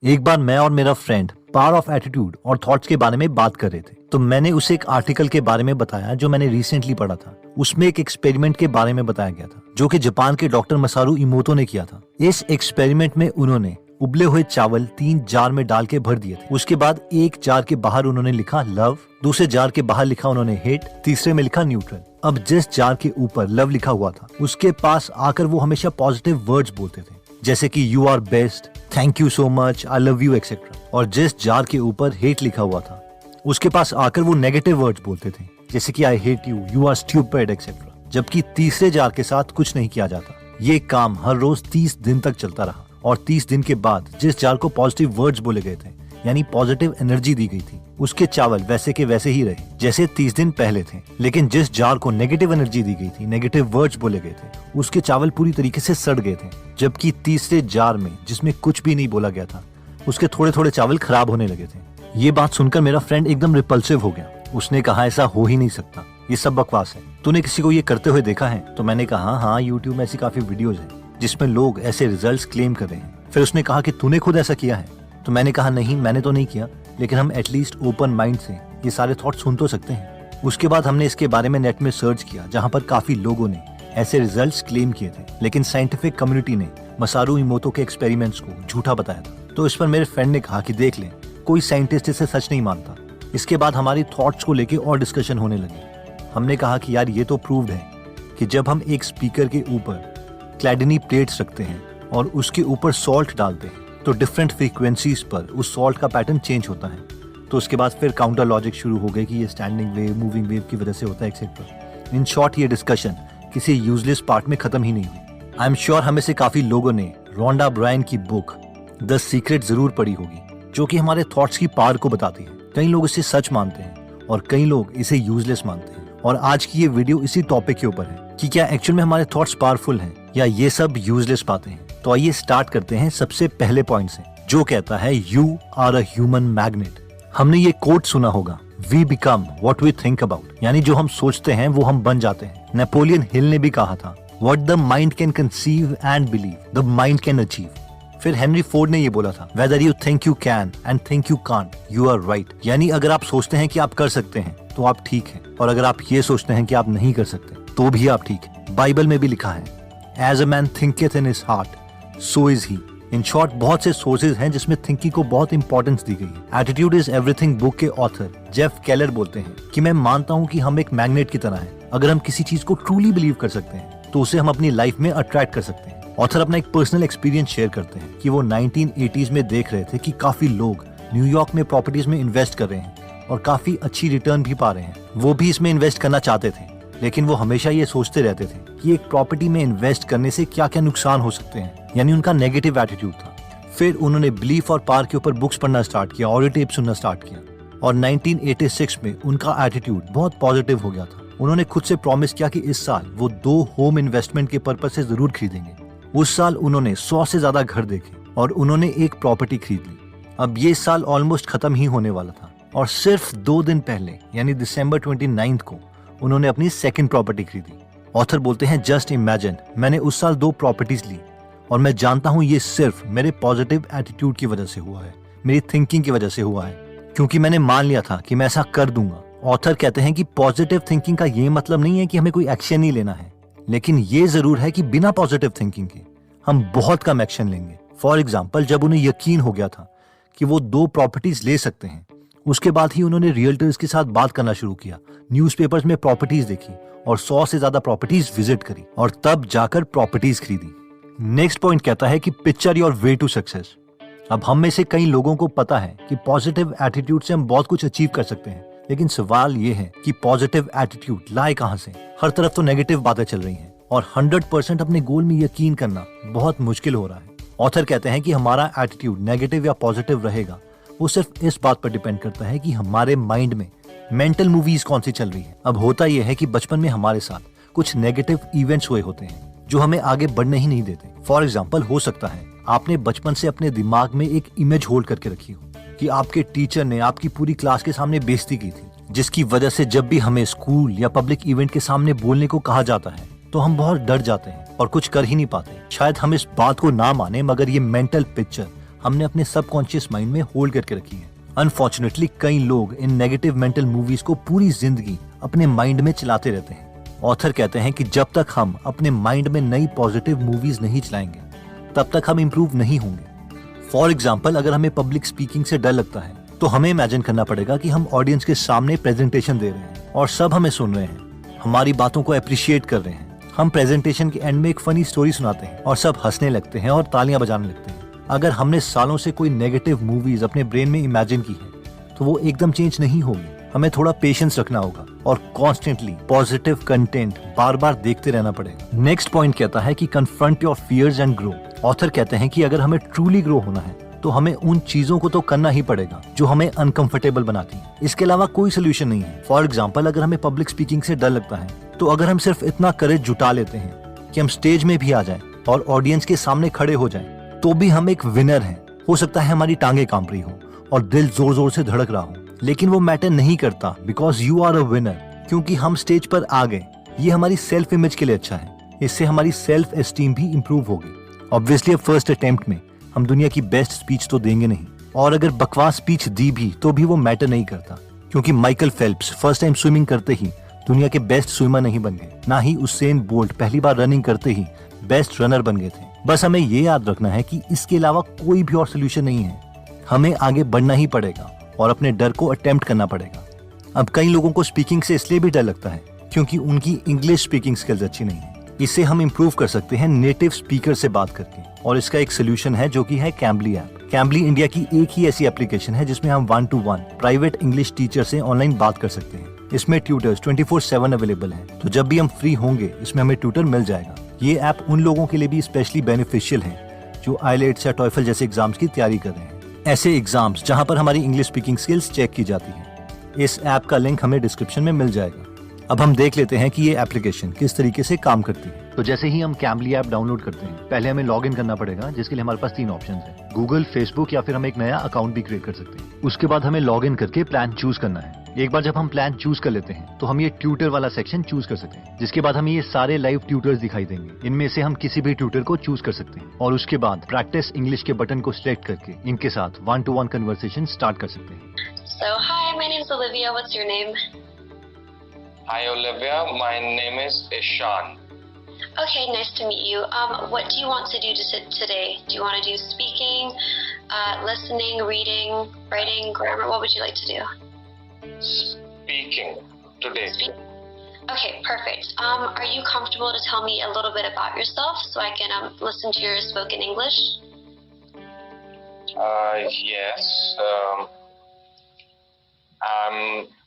एक बार मैं और मेरा फ्रेंड पावर ऑफ एटीट्यूड और थॉट्स के बारे में बात कर रहे थे, तो मैंने उसे एक आर्टिकल के बारे में बताया जो मैंने रिसेंटली पढ़ा था। उसमें एक एक्सपेरिमेंट के बारे में बताया गया था जो कि जापान के डॉक्टर मसारू इमोतो ने किया था। इस एक्सपेरिमेंट में उन्होंने उबले हुए चावल 3 जार में डाल के भर दिए थे। उसके बाद एक जार के बाहर उन्होंने लिखा लव, दूसरे जार के बाहर लिखा उन्होंने हेट, तीसरे में लिखा न्यूट्रल। अब जिस जार के ऊपर लव लिखा हुआ था उसके पास आकर वो हमेशा पॉजिटिव वर्ड्स बोलते थे, जैसे कि you are best, thank you so much, I love you etcetera. और जिस जार के ऊपर हेट लिखा हुआ था उसके पास आकर वो नेगेटिव वर्ड्स बोलते थे, जैसे कि I hate you, you are stupid etcetera. जबकि तीसरे जार के साथ कुछ नहीं किया जाता। ये काम हर रोज 30 दिन तक चलता रहा और 30 दिन के बाद जिस जार को पॉजिटिव वर्ड्स बोले गए थे, यानी पॉजिटिव एनर्जी दी गई थी, उसके चावल वैसे के वैसे ही रहे जैसे 30 दिन पहले थे। लेकिन जिस जार को नेगेटिव एनर्जी दी गई थी, नेगेटिव वर्ड्स बोले गए थे, उसके चावल पूरी तरीके से सड़ गए थे। जबकि तीसरे जार में जिसमें कुछ भी नहीं बोला गया था, उसके थोड़े थोड़े चावल खराब होने लगे थे। ये बात सुनकर मेरा फ्रेंड एकदम रिपल्सिव हो गया। उसने कहा ऐसा हो ही नहीं सकता, ये सब बकवास है, तूने किसी को ये करते हुए देखा है? तो मैंने कहा हाँ, यूट्यूब में ऐसी काफी वीडियोज हैं जिसमें लोग ऐसे रिजल्ट्स क्लेम कर रहे हैं। फिर उसने कहा कि तूने खुद ऐसा किया है? तो मैंने कहा नहीं, मैंने तो नहीं किया, लेकिन हम एटलीस्ट ओपन माइंड से ये सारे थॉट सुन तो सकते हैं। उसके बाद हमने इसके बारे में नेट में सर्च किया, जहाँ पर काफी लोगों ने ऐसे रिजल्ट्स क्लेम किए थे, लेकिन साइंटिफिक कम्युनिटी ने मसारू इमोतो के एक्सपेरिमेंट्स को झूठा बताया था। तो इस पर मेरे फ्रेंड ने कहा कि देख ले, कोई साइंटिस्ट इसे सच नहीं मानता। इसके बाद हमारी थॉट्स को लेके और डिस्कशन होने लगी। हमने कहा कि यार ये तो प्रूव्ड है कि जब हम एक स्पीकर के ऊपर क्लैडिनी प्लेट्स रखते हैं और उसके ऊपर सॉल्ट डालते हैं तो डिफरेंट फ्रीक्वेंसीज पर उस सॉल्ट का पैटर्न चेंज होता है। तो उसके बाद फिर काउंटर लॉजिक शुरू हो गए कि ये स्टैंडिंग वेव, मूविंग वेव की वजह से होता है एक्सेट्रा। इन शॉर्ट ये डिस्कशन किसी यूजलेस पार्ट में खत्म ही नहीं हुई। आई एम श्योर हमें से काफी लोगों ने रोंडा ब्रायन की बुक द सीक्रेट जरूर पढ़ी होगी, जो कि हमारे थॉट्स की पावर को बताती है। कई लोग इसे सच मानते हैं और कई लोग इसे यूजलेस मानते हैं। और आज की ये वीडियो इसी टॉपिक के ऊपर है कि क्या एक्चुअल में हमारे थॉट्स पावरफुल हैं या ये सब यूजलेस बातें हैं। तो आइए स्टार्ट करते हैं सबसे पहले पॉइंट से, जो कहता है you are a human magnet. हमने ये कोट सुना होगा, we become what we think about, यानी जो हम सोचते हैं वो हम बन जाते हैं। नेपोलियन हिल ने भी कहा था, what the mind can conceive and believe, the mind can achieve. फिर हेनरी फोर्ड ने ये बोला था, whether you think you can and think you can't, you are right. यानी अगर आप सोचते हैं कि आप कर सकते हैं तो आप ठीक हैं, और अगर आप ये सोचते हैं कि आप नहीं कर सकते तो भी आप ठीक है। बाइबल में भी लिखा है, एज अ मैन थिंकeth in his heart so is he. In short बहुत से सोर्सेज हैं जिसमें थिंकिंग को बहुत इंपॉर्टेंस दी गई है। एटीट्यूड इज एवरीथिंग बुक के ऑथर जेफ केलर बोलते हैं कि मैं मानता हूँ कि हम एक मैग्नेट की तरह हैं। अगर हम किसी चीज को ट्रूली बिलीव कर सकते हैं तो उसे हम अपनी लाइफ में अट्रैक्ट कर सकते हैं। ऑथर अपना एक पर्सनल एक्सपीरियंस शेयर करते हैं कि वो 1980s में देख रहे थे कि काफी लोग न्यूयॉर्क में प्रॉपर्टीज में इन्वेस्ट कर रहे हैं और काफी अच्छी रिटर्न भी पा रहे हैं। वो भी इसमें इन्वेस्ट करना चाहते थे, लेकिन वो हमेशा ये सोचते रहते थे कि एक प्रॉपर्टी में इन्वेस्ट करने से क्या क्या नुकसान हो सकते हैं, यानी उनका नेगेटिव एटीट्यूड था। फिर उन्होंने बिलीफ और पावर के ऊपर बुक्स पढ़ना स्टार्ट किया, ऑडियो टेप सुनना स्टार्ट किया, और 1986 में उनका एटीट्यूड बहुत पॉजिटिव हो गया था। उन्होंने खुद से प्रॉमिस किया कि इस साल वो 2 होम इन्वेस्टमेंट के पर्पज से जरूर खरीदेंगे। उस साल उन्होंने 100 से ज्यादा घर देखे और उन्होंने एक प्रॉपर्टी खरीद ली। अब ये साल ऑलमोस्ट खत्म ही होने वाला था और सिर्फ 2 दिन पहले यानी दिसंबर 29 को उन्होंने अपनी सेकंड प्रॉपर्टी खरीदी। ऑथर बोलते हैं, जस्ट इमेजिन, मैंने उस साल 2 प्रॉपर्टीज ली और मैं जानता हूँ ये सिर्फ मेरे पॉजिटिव एटीट्यूड की वजह से हुआ है, मेरी थिंकिंग की वजह से हुआ है, क्योंकि मैंने मान लिया था कि मैं ऐसा कर दूंगा। ऑथर कहते हैं कि पॉजिटिव थिंकिंग का ये मतलब नहीं है कि हमें कोई एक्शन नहीं लेना है, लेकिन ये जरूर है कि बिना पॉजिटिव थिंकिंग के हम बहुत कम एक्शन लेंगे। फॉर एग्जाम्पल, जब उन्हें यकीन हो गया था कि वो 2 प्रॉपर्टीज ले सकते हैं, उसके बाद ही उन्होंने रियल्टर्स के साथ बात करना शुरू किया, न्यूज़पेपर्स में प्रॉपर्टीज देखी और 100 से ज्यादा प्रॉपर्टीज विजिट करी और तब जाकर प्रॉपर्टीज खरीदी। नेक्स्ट पॉइंट कहता है कि picture your way to success. अब हम में से कई लोगों को पता है कि पॉजिटिव एटीट्यूड से हम बहुत कुछ अचीव कर सकते हैं, लेकिन सवाल ये है कि पॉजिटिव एटीट्यूड लाए कहां से? हर तरफ तो नेगेटिव बातें चल रही हैं और 100% अपने गोल में यकीन करना बहुत मुश्किल हो रहा है। ऑथर कहते हैं कि हमारा एटीट्यूड नेगेटिव या पॉजिटिव रहेगा, वो सिर्फ इस बात पर डिपेंड करता है कि हमारे माइंड में मेंटल मूवीज कौन सी चल रही है। अब होता यह है कि बचपन में हमारे साथ कुछ नेगेटिव इवेंट्स हुए होते हैं जो हमें आगे बढ़ने ही नहीं देते। फॉर एग्जाम्पल, हो सकता है आपने बचपन से अपने दिमाग में एक इमेज होल्ड करके रखी हो कि आपके टीचर ने आपकी पूरी क्लास के सामने बेइज्जती की थी, जिसकी वजह से जब भी हमें स्कूल या पब्लिक इवेंट के सामने बोलने को कहा जाता है तो हम बहुत डर जाते हैं और कुछ कर ही नहीं पाते। शायद हम इस बात को ना माने, मगर ये मेंटल पिक्चर हमने अपने सबकॉन्शियस माइंड में होल्ड करके रखी है। अनफॉर्चुनेटली कई लोग इन नेगेटिव मेंटल मूवीज को पूरी जिंदगी अपने माइंड में चलाते रहते हैं। ऑथर कहते हैं कि जब तक हम अपने माइंड में नई पॉजिटिव मूवीज नहीं चलाएंगे तब तक हम इम्प्रूव नहीं होंगे। फॉर एग्जाम्पल, अगर हमें पब्लिक स्पीकिंग से डर लगता है तो हमें इमेजिन करना पड़ेगा कि हम ऑडियंस के सामने प्रेजेंटेशन दे रहे हैं और सब हमें सुन रहे हैं, हमारी बातों को अप्रिशिएट कर रहे हैं। हम प्रेजेंटेशन के एंड में एक फनी स्टोरी सुनाते हैं और सब हंसने लगते हैं और तालियां बजाने लगते हैं। अगर हमने सालों से कोई नेगेटिव मूवीज अपने ब्रेन में इमेजिन की है तो वो एकदम चेंज नहीं होगी। हमें थोड़ा पेशेंस रखना होगा और कॉन्स्टेंटली पॉजिटिव कंटेंट बार बार देखते रहना पड़ेगा। नेक्स्ट पॉइंट कहता है कि confront your fears and grow. Author कहते हैं कि अगर हमें ट्रूली ग्रो होना है तो हमें उन चीजों को तो करना ही पड़ेगा जो हमें अनकंफर्टेबल बनाती है। इसके अलावा कोई सोल्यूशन नहीं है। फॉर एग्जाम्पल, अगर हमें पब्लिक स्पीकिंग से डर लगता है तो अगर हम सिर्फ इतना करेज जुटा लेते हैं कि हम स्टेज में भी आ जाएं और ऑडियंस के सामने खड़े हो जाएं, तो भी हम एक विनर हैं। हो सकता है हमारी टांगे कांप रही हो और दिल जोर जोर से धड़क रहा हो, लेकिन वो मैटर नहीं करता, because you are a winner. क्योंकि हम स्टेज पर आ गए, ये हमारी सेल्फ इमेज के लिए अच्छा है। इससे हमारी सेल्फ एस्टीम भी इम्प्रूव होगी। ऑब्वियसली अब फर्स्ट अटेम्प्ट में हम दुनिया की बेस्ट स्पीच तो देंगे नहीं, और अगर बकवास स्पीच दी भी तो भी वो मैटर नहीं करता, क्योंकि Michael Phelps first time swimming करते ही दुनिया के बेस्ट स्विमर नहीं बन गए, ना ही उसेन बोल्ट पहली बार रनिंग करते ही बेस्ट रनर बन गए थे। बस हमें ये याद रखना है कि इसके अलावा कोई भी और सोल्यूशन नहीं है। हमें आगे बढ़ना ही पड़ेगा और अपने डर को अटेम्प्ट करना पड़ेगा। अब कई लोगों को स्पीकिंग से इसलिए भी डर लगता है क्योंकि उनकी इंग्लिश स्पीकिंग स्किल्स अच्छी नहीं है। इसे हम इम्प्रूव कर सकते हैं नेटिव स्पीकर से बात करके, और इसका एक सोल्यूशन है जो कि है कैम्बली ऐप। कैम्बली इंडिया की एक ही ऐसी एप्लीकेशन है जिसमें हम 1-to-1 प्राइवेट इंग्लिश टीचर से ऑनलाइन बात कर सकते हैं। इसमें ट्यूटर्स 24/7 अवेलेबल हैं, तो जब भी हम फ्री होंगे इसमें हमें ट्यूटर मिल जाएगा। ये ऐप उन लोगों के लिए भी स्पेशली बेनिफिशियल है जो आईलेट्स या टॉयफल जैसे एग्जाम्स की तैयारी कर रहे हैं, ऐसे एग्जाम्स जहां पर हमारी इंग्लिश स्पीकिंग स्किल्स चेक की जाती है। इस ऐप का लिंक हमें डिस्क्रिप्शन में मिल जाएगा। अब हम देख लेते हैं कि ये एप्लीकेशन किस तरीके से काम करती है। तो जैसे ही हम कैम्बली ऐप डाउनलोड करते हैं, पहले हमें लॉग इन करना पड़ेगा, जिसके लिए हमारे पास 3 ऑप्शन है, गूगल, फेसबुक या फिर हम एक नया अकाउंट भी क्रिएट कर सकते हैं। उसके बाद हमें लॉग इन करके प्लान चूज करना है। एक बार जब हम प्लान चूज कर लेते हैं तो हम ये ट्यूटर वाला सेक्शन चूज कर सकते हैं, जिसके बाद हमें ये सारे लाइव ट्यूटर्स दिखाई देंगे। इनमें से हम किसी भी ट्यूटर को चूज कर सकते हैं और उसके बाद प्रैक्टिस इंग्लिश के बटन को सिलेक्ट करके इनके साथ 1-to-1 कन्वर्सेशन स्टार्ट कर सकते हैं। So, hi, my name is Olivia. What's your name? Hi Olivia, my name is Ishan. Okay, nice to meet you. What do you want to do today? Do you want to do speaking, listening, reading, writing, grammar? What would you like to do? Speaking today. Okay, perfect. Are you comfortable to tell me a little bit about yourself so I can listen to your spoken English? Yes.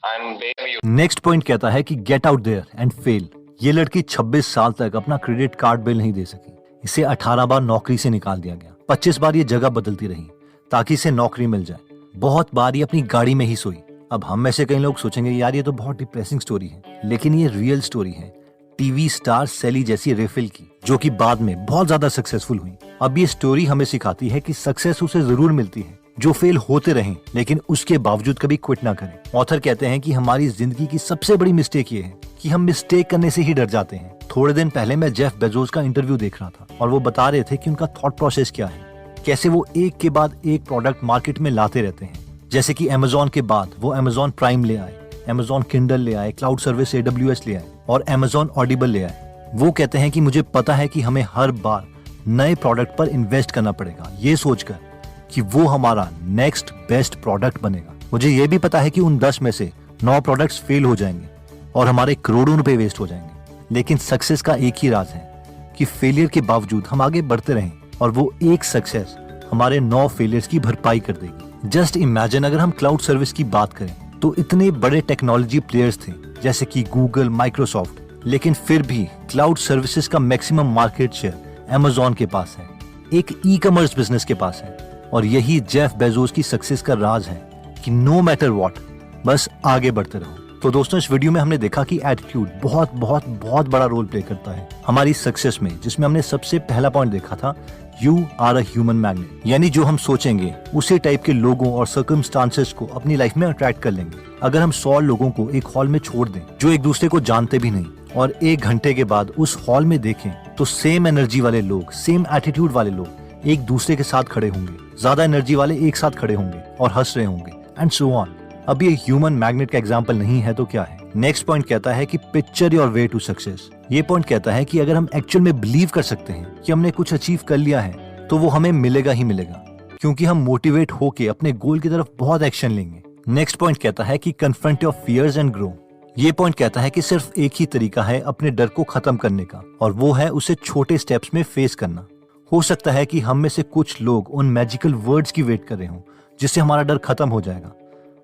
I'm baby. Next point कहता है कि get out there and fail. ये लड़की 26 साल तक अपना credit card bill नहीं दे सकी। इसे 18 बार नौकरी से निकाल दिया गया। 25 बार ये जगह बदलती रही ताकि इसे नौकरी मिल जाए। बहुत बार ये अपनी गाड़ी में ही सोई। अब हम में से कई लोग सोचेंगे यार ये तो बहुत डिप्रेसिंग स्टोरी है, लेकिन ये रियल स्टोरी है टीवी स्टार सेली जैसी रेफिल की, जो कि बाद में बहुत ज्यादा सक्सेसफुल हुई। अब ये स्टोरी हमें सिखाती है कि सक्सेस उसे जरूर मिलती है जो फेल होते रहें, लेकिन उसके बावजूद कभी क्विट ना करें। ऑथर कहते हैं कि हमारी जिंदगी की सबसे बड़ी मिस्टेक ये है कि हम मिस्टेक करने से ही डर जाते हैं। थोड़े दिन पहले मैं जेफ बेजोस का इंटरव्यू देख रहा था और वो बता रहे थे कि उनका थॉट प्रोसेस क्या है, कैसे वो एक के बाद एक प्रोडक्ट मार्केट में लाते रहते हैं। जैसे कि अमेजोन के बाद वो अमेजोन प्राइम ले आए, अमेजोन किंडल ले आए, क्लाउड सर्विस AWS ले आए और अमेजोन ऑडिबल ले आए। वो कहते हैं कि मुझे पता है कि हमें हर बार नए प्रोडक्ट पर इन्वेस्ट करना पड़ेगा, ये सोचकर कि वो हमारा नेक्स्ट बेस्ट प्रोडक्ट बनेगा। मुझे ये भी पता है कि उन 10 में से 9 प्रोडक्ट्स फेल हो जाएंगे और हमारे करोड़ों रुपए वेस्ट हो जाएंगे। लेकिन सक्सेस का एक ही राज है कि फेलियर के बावजूद हम आगे बढ़ते रहें और वो एक सक्सेस हमारे 9 फेलियर्स की भरपाई कर देगी। जस्ट इमेजिन, अगर हम क्लाउड सर्विस की बात करें तो इतने बड़े टेक्नोलॉजी प्लेयर्स थे जैसे कि गूगल, माइक्रोसॉफ्ट, लेकिन फिर भी क्लाउड सर्विसेज का मैक्सिमम मार्केट शेयर अमेजोन के पास है, एक ई-कॉमर्स बिजनेस के पास है। और यही जेफ बेजोस की सक्सेस का राज है कि नो मैटर व्हाट, बस आगे बढ़ते रहो। तो दोस्तों, इस वीडियो में हमने देखा कि एटीट्यूड बहुत बहुत बहुत बड़ा रोल प्ले करता है हमारी सक्सेस में, जिसमें हमने सबसे पहला पॉइंट देखा था, you are a human magnet, यानी जो हम सोचेंगे उसी टाइप के लोगों और सर्कमस्टांसेस को अपनी लाइफ में अट्रैक्ट कर लेंगे। अगर हम 100 लोगों को एक हॉल में छोड़ दें जो एक दूसरे को जानते भी नहीं और 1 घंटे के बाद उस हॉल में देखें तो सेम एनर्जी वाले लोग, सेम एटीट्यूड वाले लोग एक दूसरे के साथ खड़े होंगे, ज्यादा एनर्जी वाले एक साथ खड़े होंगे और हंस रहे होंगे एंड सो ऑन। अब ये ह्यूमन मैग्नेट का एग्जाम्पल नहीं है तो क्या है। नेक्स्ट पॉइंट कहता है कि picture your way to success. ये पॉइंट कहता है कि अगर हम एक्चुअल में बिलीव कर सकते हैं कि हमने कुछ अचीव कर लिया है तो वो हमें मिलेगा ही मिलेगा, क्योंकि हम मोटिवेट होके अपने गोल की तरफ बहुत एक्शन लेंगे। नेक्स्ट पॉइंट कहता है कि confront your fears and grow. ये पॉइंट कहता है कि सिर्फ एक ही तरीका है अपने डर को खत्म करने का, और वो है उसे छोटे स्टेप्स में फेस करना। हो सकता है कि हम में से कुछ लोग उन मैजिकल वर्ड्स की वेट कर रहे हों जिससे हमारा डर खत्म हो जाएगा,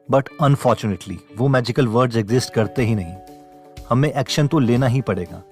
बट अनफॉर्चुनेटली वो मैजिकल वर्ड्स एग्जिस्ट करते ही नहीं। हमें एक्शन तो लेना ही पड़ेगा।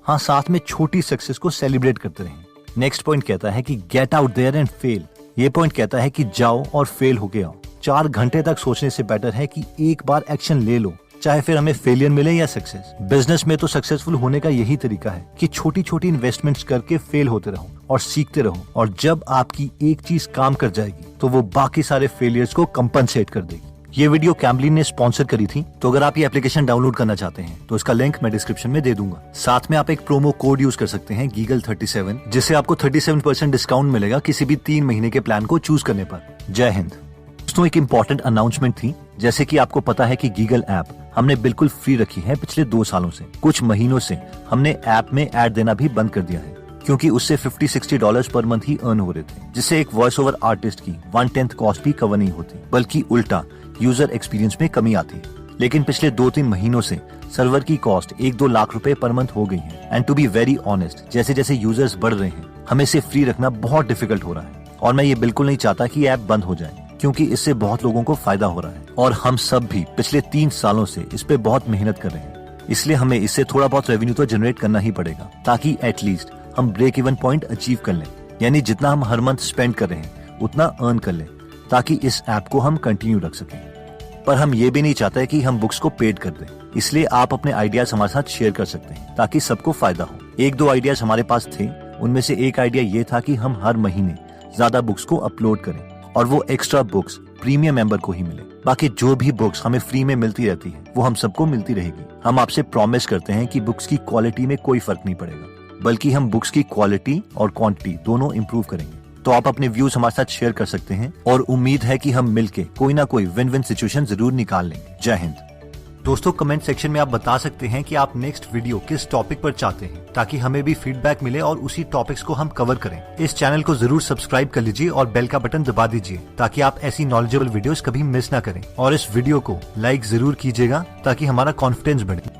हाँ, साथ में छोटी सक्सेस को सेलिब्रेट करते रहें। नेक्स्ट पॉइंट कहता है कि get out there and fail. ये पॉइंट कहता है कि जाओ और फेल होके आओ। 4 घंटे तक सोचने से बेटर है कि एक बार एक्शन ले लो, चाहे फिर हमें फेलियर मिले या सक्सेस। बिजनेस में तो सक्सेसफुल होने का यही तरीका है कि छोटी छोटी इन्वेस्टमेंट्स करके फेल होते रहो और सीखते रहो, और जब आपकी एक चीज काम कर जाएगी तो वो बाकी सारे फेलियर्स को कंपनसेट कर देगी। ये वीडियो कैम्बलिन ने स्पॉन्सर करी थी, तो अगर आप ये एप्लीकेशन डाउनलोड करना चाहते हैं तो इसका लिंक मैं डिस्क्रिप्शन में दे दूंगा। साथ में आप एक प्रोमो कोड यूज कर सकते हैं गीगल37, जिससे आपको 37% डिस्काउंट मिलेगा किसी भी 3 महीने के प्लान को चूज करने पर। जय हिंद। दोस्तों, एक इम्पोर्टेंट अनाउंसमेंट थी। जैसे कि आपको पता है कि गीगल ऐप हमने बिल्कुल फ्री रखी है पिछले 2 सालों से। कुछ महीनों से हमने ऐप में ऐड देना भी बंद कर दिया है, क्योंकि उससे $50-60 पर मंथ ही अर्न हो रहे थे, जिससे एक वॉइस ओवर आर्टिस्ट की 1/10 कॉस्ट भी कवर नहीं होती, बल्कि उल्टा यूजर एक्सपीरियंस में कमी आती है। लेकिन पिछले 2-3 महीनों से सर्वर की कॉस्ट 1-2 लाख रुपए पर मंथ हो गई है। And to be very honest, जैसे जैसे यूजर्स बढ़ रहे हैं, हमें इसे फ्री रखना बहुत डिफिकल्ट हो रहा है, और मैं ये बिल्कुल नहीं चाहता कि ऐप बंद हो जाए, क्योंकि इससे बहुत लोगों को फायदा हो रहा है, और हम सब भी पिछले 3 सालों से इस पे बहुत मेहनत कर रहे हैं। इसलिए हमें इससे थोड़ा बहुत रेवेन्यू तो जनरेट करना ही पड़ेगा, ताकि एटलीस्ट हम ब्रेक इवन पॉइंट अचीव कर लें। यानी जितना हम हर मंथ स्पेंड कर रहे हैं उतना अर्न कर लें, ताकि इस ऐप को हम कंटिन्यू रख सकें। पर हम ये भी नहीं चाहते कि हम बुक्स को पेड कर दें, इसलिए आप अपने आइडियाज हमारे साथ शेयर कर सकते हैं ताकि सबको फायदा हो। 1-2 आइडियाज हमारे पास थे, उनमें से एक आइडिया ये था कि हम हर महीने ज्यादा बुक्स को अपलोड करें, और वो एक्स्ट्रा बुक्स प्रीमियम मेंबर को ही मिले। बाकी जो भी बुक्स हमें फ्री में मिलती रहती है वो हम सबको मिलती रहेगी। हम आपसे प्रॉमिस करते हैं कि बुक्स की क्वालिटी में कोई फर्क नहीं पड़ेगा, बल्कि हम बुक्स की क्वालिटी और क्वांटिटी दोनों इम्प्रूव करेंगे। तो आप अपने व्यूज हमारे साथ शेयर कर सकते हैं, और उम्मीद है कि हम मिलके कोई ना कोई विन विन सिचुएशन जरूर निकाल लेंगे। जय हिंद। दोस्तों, कमेंट सेक्शन में आप बता सकते हैं कि आप नेक्स्ट वीडियो किस टॉपिक पर चाहते हैं, ताकि हमें भी फीडबैक मिले और उसी टॉपिक्स को हम कवर करें। इस चैनल को जरूर सब्सक्राइब कर लीजिए और बेल का बटन दबा दीजिए, ताकि आप ऐसी नॉलेजेबल वीडियोस कभी मिस ना करें। और इस वीडियो को लाइक जरूर कीजिएगा ताकि हमारा कॉन्फिडेंस बढ़े।